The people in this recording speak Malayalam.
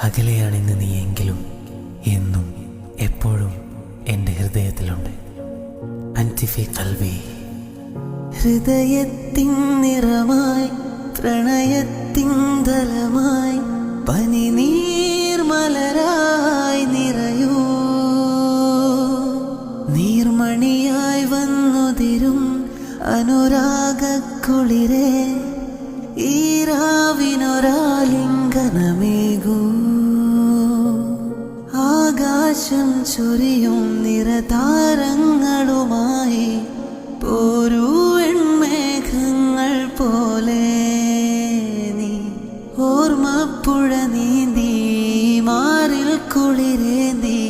അകലെയാണിന്ന് നീയെങ്കിലും എന്നും എപ്പോഴും എൻ്റെ ഹൃദയത്തിലുണ്ട്. അൻതിഫി ഖൽബി. ഹൃദയത്തിൻ നിറമായി പ്രണയത്തിൻ ദലമായി പനിനീർമലരായി നിറയൂ. നീർമണിയായി വന്നുതിരും അനുരാഗക്കുളിരേ ഈരാവിനൊരാലിംഗനമേകൂ. ആകാശം ചൊരിയും നിറതാരങ്ങളുമായി പോരൂ മേഘങ്ങൾ പോലെ. നീ ഓർമ്മപ്പുഴ നീന്തി മാറിൽ കുളിരേന്തി